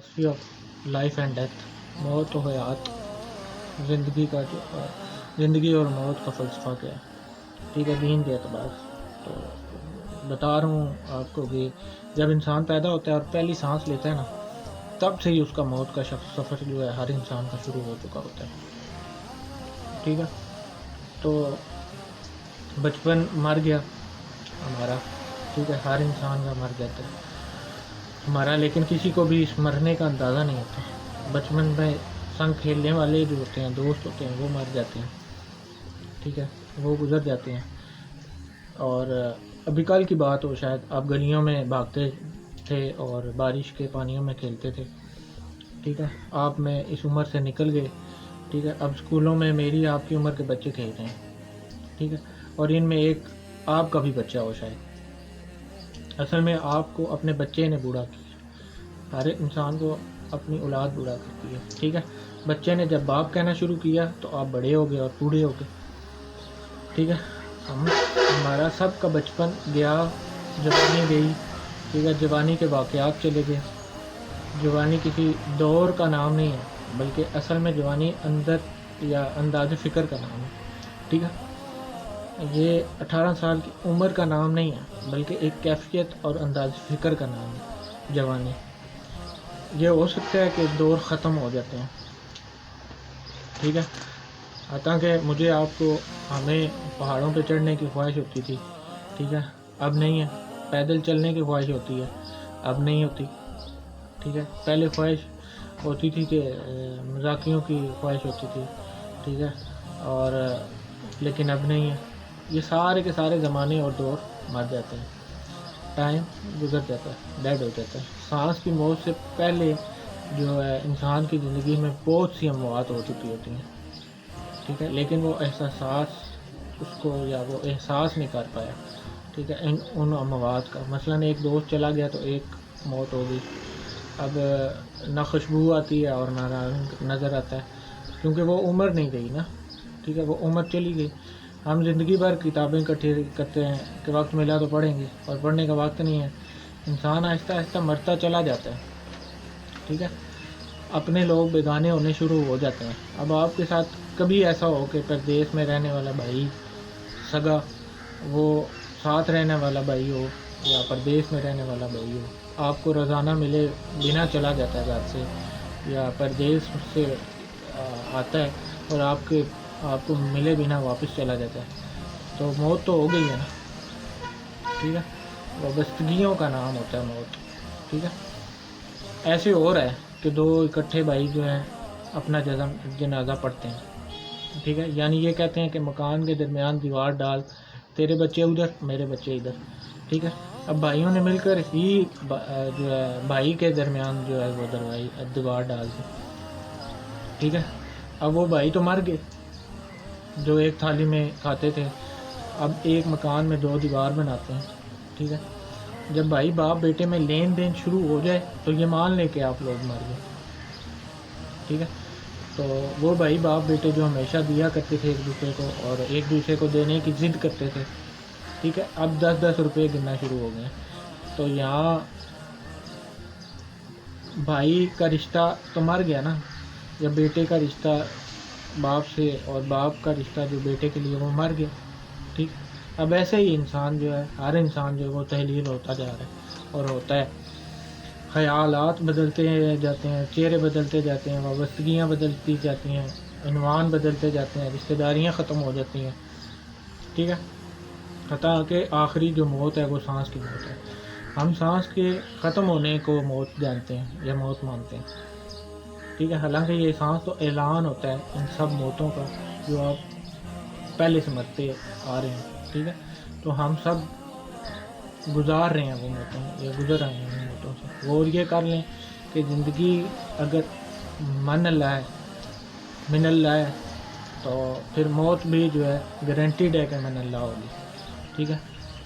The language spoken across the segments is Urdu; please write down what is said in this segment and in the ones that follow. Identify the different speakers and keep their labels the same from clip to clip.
Speaker 1: فلسفی آف لائف اینڈ ڈیتھ، موت و حیات، زندگی کا جو زندگی اور موت کا فلسفہ کیا ہے، ٹھیک ہے، دین کے اعتبار سے۔ تو بتا رہا ہوں آپ کو کہ جب انسان پیدا ہوتا ہے اور پہلی سانس لیتا ہے نا، تب سے ہی اس کا موت کا سفر جو ہے ہر انسان کا شروع ہو چکا ہوتا ہے، ٹھیک ہے۔ تو بچپن مر گیا ہمارا، ٹھیک ہے، ہر انسان کا مر جاتا ہے ہمارا، لیکن کسی کو بھی اس مرنے کا اندازہ نہیں ہوتا۔ بچپن میں سنگ کھیلنے والے جو ہوتے ہیں، دوست ہوتے ہیں، وہ مر جاتے ہیں، ٹھیک ہے، وہ گزر جاتے ہیں۔ اور ابھی کل کی بات ہو، شاید آپ گلیوں میں بھاگتے تھے اور بارش کے پانیوں میں کھیلتے تھے، ٹھیک ہے، آپ میں اس عمر سے نکل گئے، ٹھیک ہے، اب اسکولوں میں میری آپ کی عمر کے بچے کھیل رہے ہیں، ٹھیک ہے، اور ان میں ایک آپ کا بھی بچہ ہو شاید۔ اصل میں آپ کو اپنے بچے نے بوڑھا کیا، ہر انسان کو اپنی اولاد بوڑھا کرتی ہے، ٹھیک ہے۔ بچے نے جب باپ کہنا شروع کیا تو آپ بڑے ہو گئے اور بوڑھے ہو گئے، ٹھیک ہے۔ ہمارا سب کا بچپن گیا، جوانی گئی، ٹھیک ہے، جوانی کے واقعات چلے گئے۔ جوانی کسی دور کا نام نہیں ہے، بلکہ اصل میں جوانی اندر یا انداز فکر کا نام ہے، ٹھیک ہے۔ یہ 18 سال کی عمر کا نام نہیں ہے، بلکہ ایک کیفیت اور انداز فکر کا نام ہے جوانی۔ یہ ہو سکتا ہے کہ دور ختم ہو جاتے ہیں، ٹھیک ہے، حتیٰ مجھے آپ کو ہمیں پہاڑوں پہ چڑھنے کی خواہش ہوتی تھی، ٹھیک ہے، اب نہیں ہے۔ پیدل چلنے کی خواہش ہوتی ہے، اب نہیں ہوتی، ٹھیک ہے۔ پہلے خواہش ہوتی تھی کہ مذاقیوں کی خواہش ہوتی تھی، ٹھیک ہے، اور لیکن اب نہیں ہے۔ یہ سارے کے سارے زمانے اور دور مر جاتے ہیں، ٹائم گزر جاتا ہے، ڈیڈ ہو جاتا ہے۔ سانس کی موت سے پہلے جو ہے انسان کی زندگی میں بہت سی اموات ہو چکی ہوتی ہیں، ٹھیک ہے، لیکن وہ احساسات اس کو یا وہ احساس نہیں کر پایا، ٹھیک ہے، ان اموات کا۔ مثلاً ایک دوست چلا گیا تو ایک موت ہو گئی، اب نہ خوشبو آتی ہے اور نہ رنگ نظر آتا ہے، کیونکہ وہ عمر نہیں گئی نا، ٹھیک ہے، وہ عمر چلی گئی۔ ہم زندگی بھر کتابیں اکٹھی کرتے ہیں کہ وقت ملا تو پڑھیں گے، اور پڑھنے کا وقت نہیں ہے۔ انسان آہستہ آہستہ مرتا چلا جاتا ہے، ٹھیک ہے، اپنے لوگ بیگانے ہونے شروع ہو جاتے ہیں۔ اب آپ کے ساتھ کبھی ایسا ہو کہ پردیس میں رہنے والا بھائی سگا، وہ ساتھ رہنے والا بھائی ہو یا پردیس میں رہنے والا بھائی ہو، آپ کو روزانہ ملے بنا چلا جاتا ہے گھر سے، یا پردیس سے آتا ہے اور آپ کو ملے بنا واپس چلا جاتا ہے، تو موت تو ہو گئی ہے نا، ٹھیک ہے۔ وابستگیوں کا نام ہوتا ہے موت، ٹھیک ہے۔ ایسے اور ہے کہ دو اکٹھے بھائی جو ہیں اپنا جنازہ پڑھتے ہیں، ٹھیک ہے، یعنی یہ کہتے ہیں کہ مکان کے درمیان دیوار ڈال، تیرے بچے ادھر میرے بچے ادھر، ٹھیک ہے۔ اب بھائیوں نے مل کر ہی جو ہے بھائی کے درمیان جو ہے وہ دیوار ڈال دی، ٹھیک ہے۔ اب وہ بھائی تو مر گئے جو ایک تھالی میں کھاتے تھے، اب ایک مکان میں دو دیوار بناتے ہیں، ٹھیک ہے۔ جب بھائی باپ بیٹے میں لین دین شروع ہو جائے تو یہ مان لے کہ آپ لوگ مر گئے، ٹھیک ہے۔ تو وہ بھائی باپ بیٹے جو ہمیشہ دیا کرتے تھے ایک دوسرے کو اور ایک دوسرے کو دینے کی ضد کرتے تھے، ٹھیک ہے، اب 10-10 روپے گننا شروع ہو گئے ہیں۔ تو یہاں بھائی کا رشتہ تو مر گیا نا، یا بیٹے کا رشتہ باپ سے اور باپ کا رشتہ جو بیٹے کے لیے وہ مر گیا، ٹھیک۔ اب ایسے ہی انسان جو ہے، ہر انسان جو ہے وہ تحلیل ہوتا جا رہا ہے اور ہوتا ہے۔ خیالات بدلتے جاتے ہیں، چہرے بدلتے جاتے ہیں، وابستگیاں بدلتی جاتی ہیں، عنوان بدلتے جاتے ہیں، رشتہ داریاں ختم ہو جاتی ہیں، ٹھیک ہے۔ حتیٰ کہ آخری جو موت ہے وہ سانس کی موت ہے۔ ہم سانس کے ختم ہونے کو موت جانتے ہیں یا موت مانتے ہیں، ٹھیک ہے، حالانکہ یہ سانس تو اعلان ہوتا ہے ان سب موتوں کا جو آپ پہلے سے مرتے آ رہے ہیں، ٹھیک ہے۔ تو ہم سب گزار رہے ہیں وہ موتیں، یا گزر آئے ہیں ان موتوں سے۔ وہ یہ کر لیں کہ زندگی اگر من اللہ ہے تو پھر موت بھی جو ہے گارنٹیڈ ہے کہ من اللہ ہوگی، ٹھیک ہے۔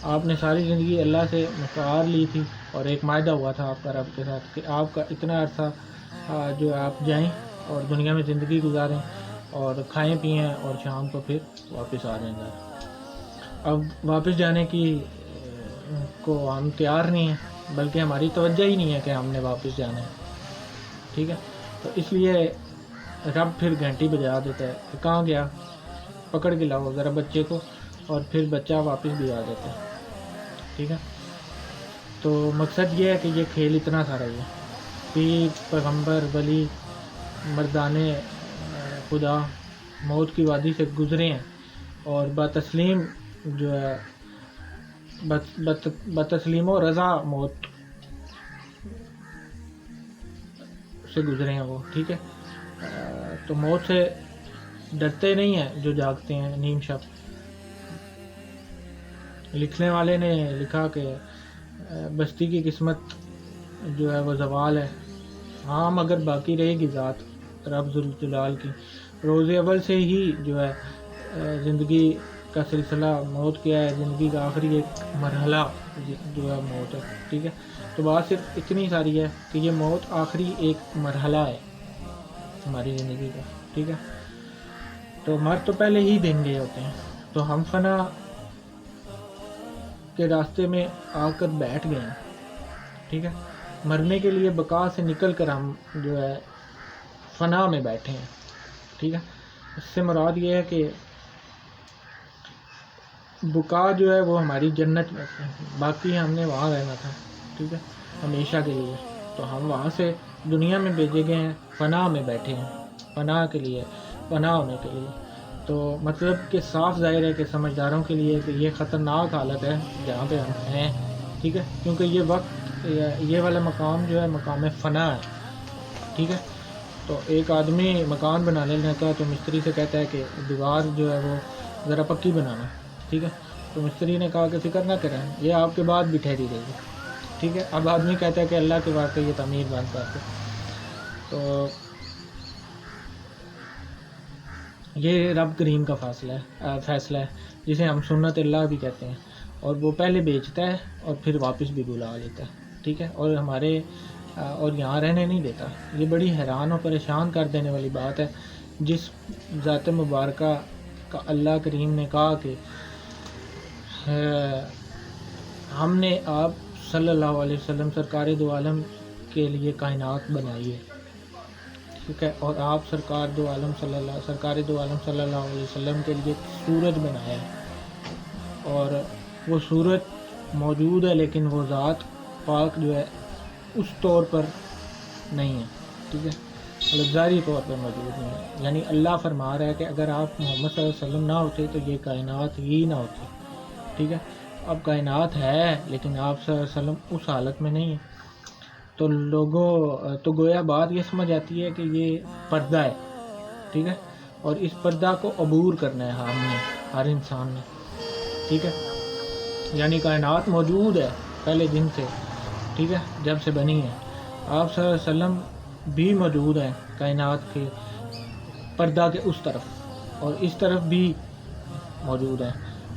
Speaker 1: آپ نے ساری زندگی اللہ سے مفعال لی تھی اور ایک معاہدہ ہوا تھا آپ کا رب کے ساتھ کہ آپ کا اتنا عرصہ جو آپ جائیں اور دنیا میں زندگی گزاریں اور کھائیں پئیں اور شام کو پھر واپس آ جائیں گھر۔ اب واپس جانے کو ہم تیار نہیں ہیں، بلکہ ہماری توجہ ہی نہیں ہے کہ ہم نے واپس جانا ہے، ٹھیک ہے. تو اس لیے رب پھر گھنٹی بجا دیتا ہے کہ کہاں گیا، پکڑ کے لاؤ ذرا بچے کو، اور پھر بچہ واپس بھی آ جاتا ہے. ٹھیک ہے. تو مقصد یہ ہے کہ یہ کھیل اتنا سارا ہی ہے. پیر، پیغمبر، ولی، مردانے خدا موت کی وادی سے گزرے ہیں، اور بتسلیم جو ہے بتسلیم و رضا موت سے گزرے ہیں وہ. ٹھیک ہے. تو موت سے ڈرتے نہیں ہیں جو جاگتے ہیں نیم شب. لکھنے والے نے لکھا کہ بستی کی قسمت جو ہے وہ زوال ہے، ہاں مگر باقی رہے گی ذات رب ذوالجلال کی. روز اول سے ہی جو ہے زندگی کا سلسلہ موت کیا ہے، زندگی کا آخری ایک مرحلہ جو ہے موت ہے. ٹھیک ہے. تو بات صرف اتنی ساری ہے کہ یہ موت آخری ایک مرحلہ ہے ہماری زندگی کا. ٹھیک ہے. تو مر تو پہلے ہی دن گئے ہوتے ہیں، تو ہم فنا کے راستے میں آ کر بیٹھ گئے ہیں. ٹھیک ہے. مرنے کے لیے بقا سے نکل کر ہم جو ہے فنا میں بیٹھے ہیں. ٹھیک ہے. اس سے مراد یہ ہے کہ بقا جو ہے وہ ہماری جنت میں ہے، باقی ہم نے وہاں رہنا تھا. ٹھیک ہے. ہمیشہ کے لیے. تو ہم وہاں سے دنیا میں بھیجے گئے ہیں، فنا میں بیٹھے ہیں، فنا کے لیے، فنا ہونے کے لیے. تو مطلب کہ صاف ظاہر ہے کہ سمجھداروں کے لیے کہ یہ خطرناک حالت ہے جہاں پہ ہم ہیں. ٹھیک ہے. کیونکہ یہ وقت، یہ والا مقام جو ہے مقام فنا ہے. ٹھیک ہے. تو ایک آدمی مکان بنانے لگتا ہے تو مستری سے کہتا ہے کہ دیوار جو ہے وہ ذرا پکی بنانا. ٹھیک ہے. تو مستری نے کہا کہ فکر نہ کریں، یہ آپ کے بعد بھی ٹھہری رہے گی. ٹھیک ہے. اب آدمی کہتا ہے کہ اللہ کے واسطے یہ تعمیر بند کر دو. تو یہ رب کریم کا فیصلہ ہے جسے ہم سنت اللہ بھی کہتے ہیں، اور وہ پہلے بیچتا ہے اور پھر واپس بھی بلا لیتا ہے. ٹھیک ہے. اور ہمارے اور یہاں رہنے نہیں دیتا. یہ بڑی حیران اور پریشان کر دینے والی بات ہے. جس ذات مبارکہ کا اللہ کریم نے کہا کہ ہم نے آپ صلی اللہ علیہ وسلم سرکار دو عالم کے لیے کائنات بنائی ہے. ٹھیک ہے. اور آپ سرکار دو عالم صلی اللہ علیہ وسلم کے لیے سورج بنایا ہے، اور وہ سورج موجود ہے لیکن وہ ذات پاک جو ہے اس طور پر نہیں ہے. ٹھیک ہے. مطلب ظاہری طور پر موجود نہیں ہے. یعنی اللہ فرما رہا ہے کہ اگر آپ محمد صلی اللہ علیہ وسلم نہ ہوتے تو یہ کائنات ہی نہ ہوتی. ٹھیک ہے. اب کائنات ہے لیکن آپ صلی اللہ علیہ وسلم اس حالت میں نہیں ہے. تو تو گویا بات یہ سمجھ آتی ہے کہ یہ پردہ ہے. ٹھیک ہے. اور اس پردہ کو عبور کرنا ہے ہم نے، ہر انسان نے. ٹھیک ہے. یعنی کائنات موجود ہے پہلے دن سے. ٹھیک ہے. جب سے بنی ہے. آپ صلی اللہ علیہ وسلم بھی موجود ہیں کائنات کے پردہ کے اس طرف، اور اس طرف بھی موجود ہیں،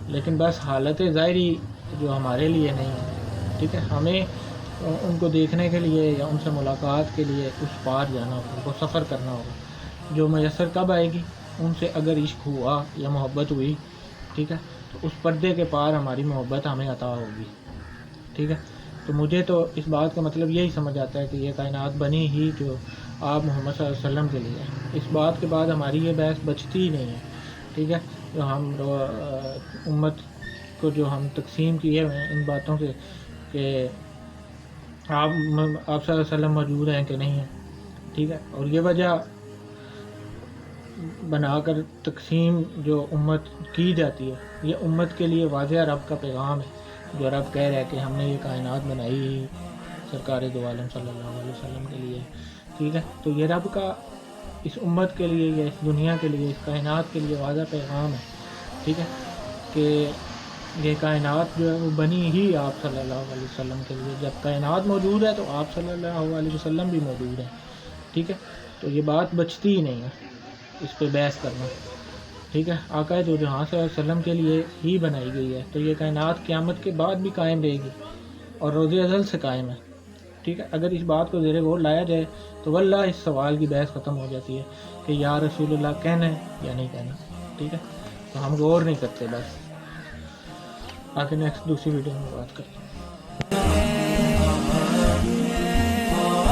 Speaker 1: لیکن بس حالت ظاہری جو ہمارے لیے نہیں ہے. ٹھیک ہے. ہمیں ان کو دیکھنے کے لیے یا ان سے ملاقات کے لیے اس پار جانا ہوگا، ان کو سفر کرنا ہوگا، جو میسر کب آئے گی؟ ان سے اگر عشق ہوا یا محبت ہوئی. ٹھیک ہے. تو اس پردے کے پار ہماری محبت ہمیں عطا ہوگی. ٹھیک ہے. تو مجھے تو اس بات کا مطلب یہی سمجھ آتا ہے کہ یہ کائنات بنی ہی جو آپ محمد صلی اللہ علیہ وسلم کے لیے. اس بات کے بعد ہماری یہ بحث بچتی ہی نہیں ہے. ٹھیک ہے. جو ہم امت کو جو ہم تقسیم کیے ہوئے ہیں ان باتوں سے کہ آپ صلی اللہ علیہ وسلم موجود ہیں کہ نہیں ہیں. ٹھیک ہے. اور یہ وجہ بنا کر تقسیم جو امت کی جاتی ہے، یہ امت کے لیے واضح رب کا پیغام ہے، جو رب کہہ رہا ہے کہ ہم نے یہ کائنات بنائی ہی سرکار دو عالم صلی اللہ علیہ وسلم کے لیے. ٹھیک ہے. تو یہ رب کا اس امت کے لیے یا اس دنیا کے لیے، اس کائنات کے لیے واضح پیغام ہے. ٹھیک ہے. کہ یہ کائنات جو ہے وہ بنی ہی آپ صلی اللہ علیہ وسلم کے لیے. جب کائنات موجود ہے تو آپ صلی اللہ علیہ وسلم بھی موجود ہیں. ٹھیک ہے. تو یہ بات بچتی ہی نہیں ہے اس پہ بحث کرنا. ٹھیک ہے. آقا دو جہاں صلی اللہ علیہ وسلم کے لیے ہی بنائی گئی ہے، تو یہ کائنات قیامت کے بعد بھی قائم رہے گی اور روز ازل سے قائم ہے. ٹھیک ہے. اگر اس بات کو زیر غور لایا جائے تو واللہ اس سوال کی بحث ختم ہو جاتی ہے کہ یا رسول اللہ کہنا ہے یا نہیں کہنا. ٹھیک ہے. تو ہم غور نہیں کرتے، بس آگے نیکسٹ دوسری ویڈیو میں بات کرتے ہیں.